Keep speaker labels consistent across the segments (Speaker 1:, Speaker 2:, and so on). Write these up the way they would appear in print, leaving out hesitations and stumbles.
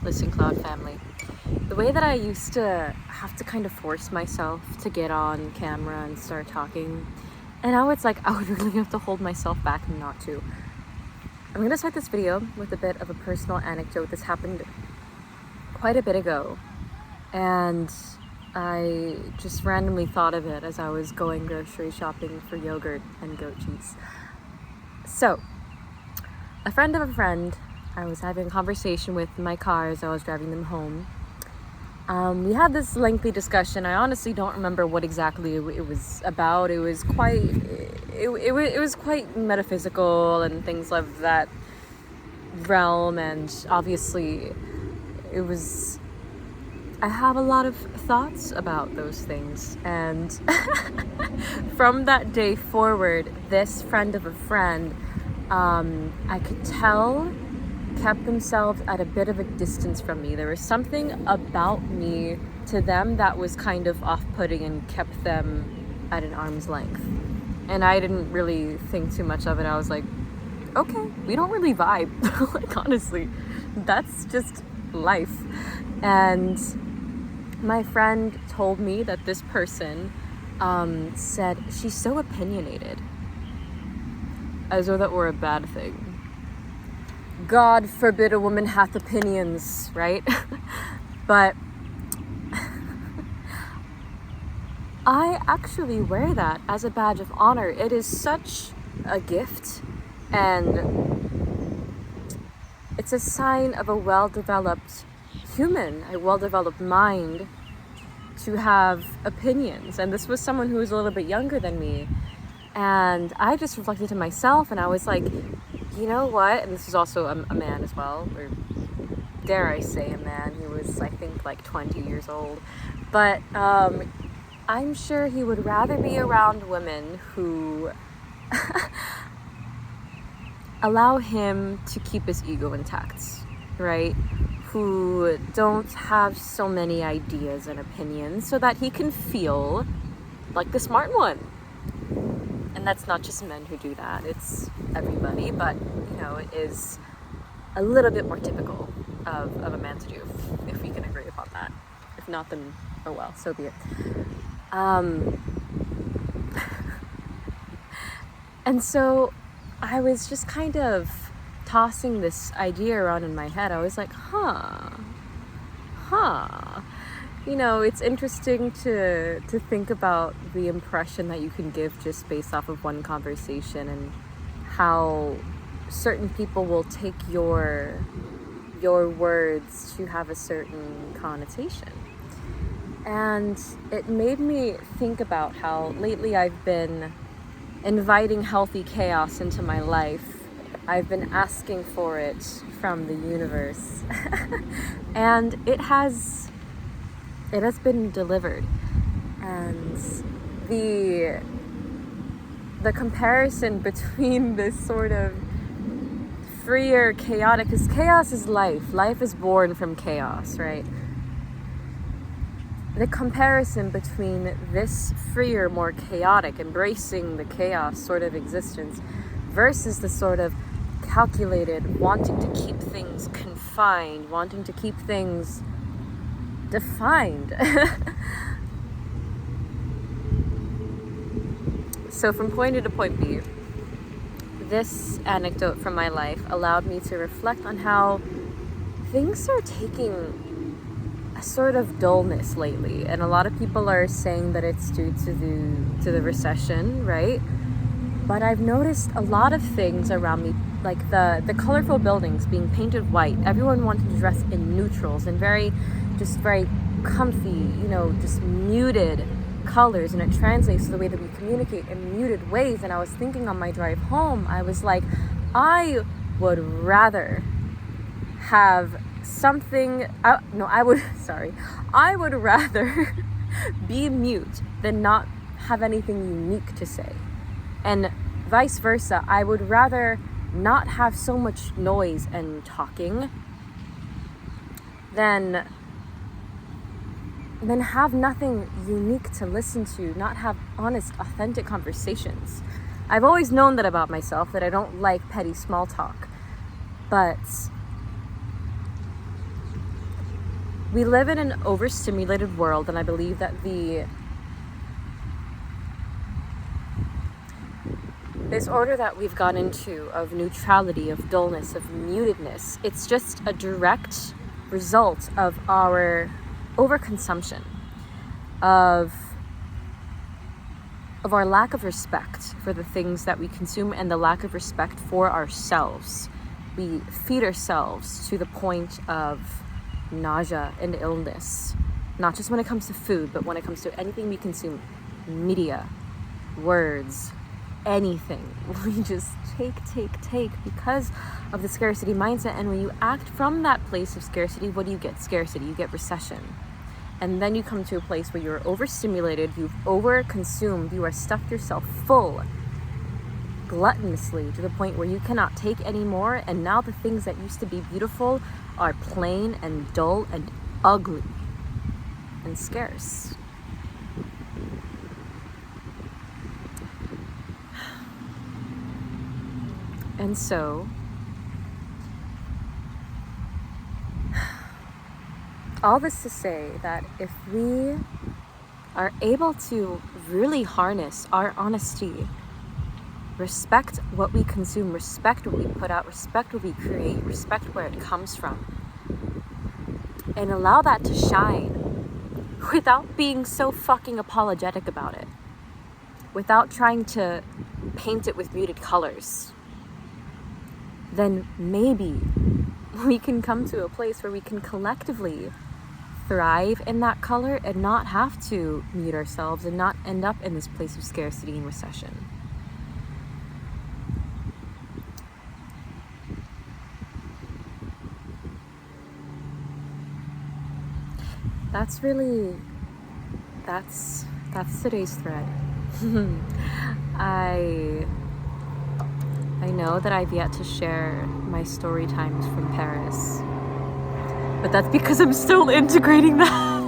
Speaker 1: Listen Cloud family. The way that I used to have to kind of force myself to get on camera and start talking, and now it's like I would really have to hold myself back not to. I'm gonna start this video with a bit of a personal anecdote. This happened quite a bit ago, and I just randomly thought of it as I was going grocery shopping for yogurt and goat cheese. So, a friend of a friend, I was having a conversation with in my car as I was driving them home. We had this lengthy discussion. I honestly don't remember what exactly it was about. It was quite metaphysical and things of that realm, and obviously I have a lot of thoughts about those things, and from that day forward, this friend of a friend, I could tell, kept themselves at a bit of a distance from me. There was something about me to them that was kind of off-putting and kept them at an arm's length. And I didn't really think too much of it. I was like, okay, we don't really vibe. Like, honestly, that's just life. And my friend told me that this person said, she's so opinionated, as though that were a bad thing. God forbid a woman hath opinions, right? But I actually wear that as a badge of honor. It is such a gift, and it's a sign of a well-developed human, a well-developed mind, to have opinions. And this was someone who was a little bit younger than me, and I just reflected to myself, and I was like, you know what? And this is also a man as well, or dare I say a man. He was, I think, like 20 years old. But I'm sure he would rather be around women who allow him to keep his ego intact, right? Who don't have so many ideas and opinions, so that he can feel like the smart one. And that's not just men who do that, it's everybody, but you know, it is a little bit more typical of a man to do, if we can agree upon that. If not, then oh well, so be it. And so I was just kind of tossing this idea around in my head. I was like, you know, it's interesting to think about the impression that you can give just based off of one conversation, and how certain people will take your words to have a certain connotation. And it made me think about how lately I've been inviting healthy chaos into my life. I've been asking for it from the universe. And it has been delivered. And the comparison between this sort of freer, chaotic, because chaos is life. Life is born from chaos, right? The comparison between this freer, more chaotic, embracing the chaos sort of existence, versus the sort of calculated, wanting to keep things confined, wanting to keep things defined. So from point A to point B, this anecdote from my life allowed me to reflect on how things are taking a sort of dullness lately, and a lot of people are saying that it's due to the recession, right? But I've noticed a lot of things around me, like the colorful buildings being painted white, everyone wanting to dress in neutrals and very comfy, you know, just muted colors, and it translates to the way that we communicate in muted ways. And I was thinking on my drive home, I was like, I would rather have something, I would rather be mute than not have anything unique to say. And vice versa, I would rather not have so much noise and talking than have nothing unique to listen to, not have honest, authentic conversations. I've always known that about myself, that I don't like petty small talk. But We live in an overstimulated world, and I believe that this order that we've gone into of neutrality, of dullness, of mutedness, it's just a direct result of our overconsumption, of our lack of respect for the things that we consume and the lack of respect for ourselves. We feed ourselves to the point of nausea and illness, not just when it comes to food, but when it comes to anything we consume, media, words, anything. We just take because of the scarcity mindset. And when you act from that place of scarcity, what do you get? Scarcity. You get recession. And then you come to a place where you're overstimulated, you've overconsumed, you are stuffed yourself full, gluttonously, to the point where you cannot take any more. And now the things that used to be beautiful are plain and dull and ugly and scarce. And so, all this to say that if we are able to really harness our honesty, respect what we consume, respect what we put out, respect what we create, respect where it comes from, and allow that to shine without being so fucking apologetic about it, without trying to paint it with muted colors, then maybe we can come to a place where we can collectively thrive in that color and not have to mute ourselves and not end up in this place of scarcity and recession. That's today's thread. I know that I've yet to share my story times from Paris, but that's because I'm still integrating that.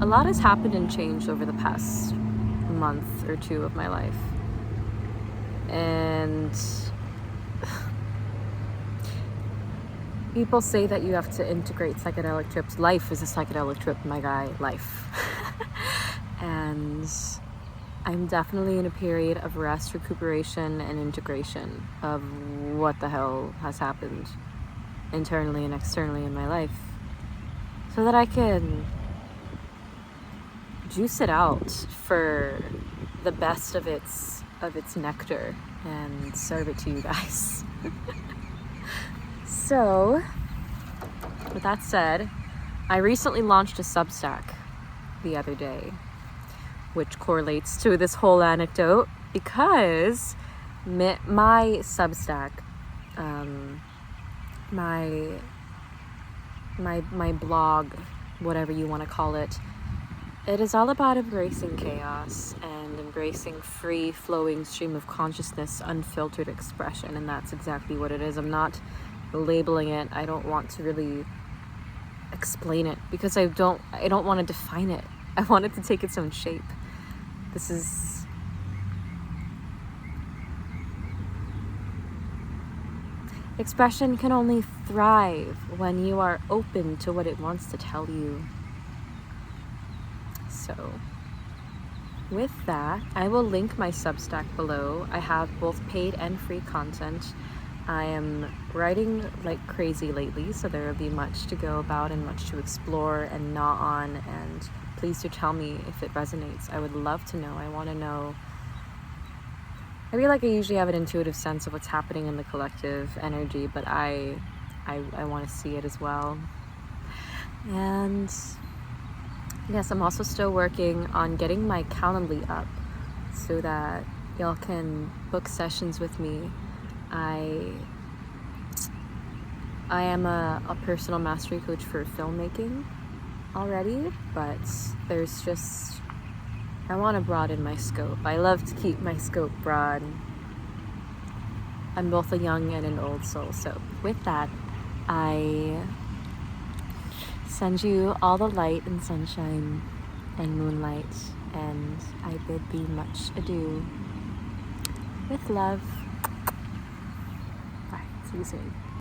Speaker 1: A lot has happened and changed over the past month or two of my life. And people say that you have to integrate psychedelic trips. Life is a psychedelic trip, my guy, life. And I'm definitely in a period of rest, recuperation, and integration of what the hell has happened internally and externally in my life, so that I can juice it out for the best of its nectar and serve it to you guys. So, with that said, I recently launched a Substack the other day, which correlates to this whole anecdote, because my Substack, my blog, whatever you want to call it, it is all about embracing chaos and embracing free flowing stream of consciousness, unfiltered expression, and that's exactly what it is. I'm not labeling it. I don't want to really explain it because I don't want to define it. I want it to take its own shape. Expression can only thrive when you are open to what it wants to tell you. So, with that, I will link my Substack below. I have both paid and free content. I am writing like crazy lately, so there will be much to go about and much to explore and gnaw on, and please do tell me if it resonates. I would love to know. I want to know. I feel like I usually have an intuitive sense of what's happening in the collective energy, but I want to see it as well. And yes, I'm also still working on getting my Calendly up so that y'all can book sessions with me. I am a personal mastery coach for filmmaking already, but I want to broaden my scope. I love to keep my scope broad. I'm both a young and an old soul. So with that, I send you all the light and sunshine and moonlight, and I bid thee much adieu. With love. Bye. See you soon.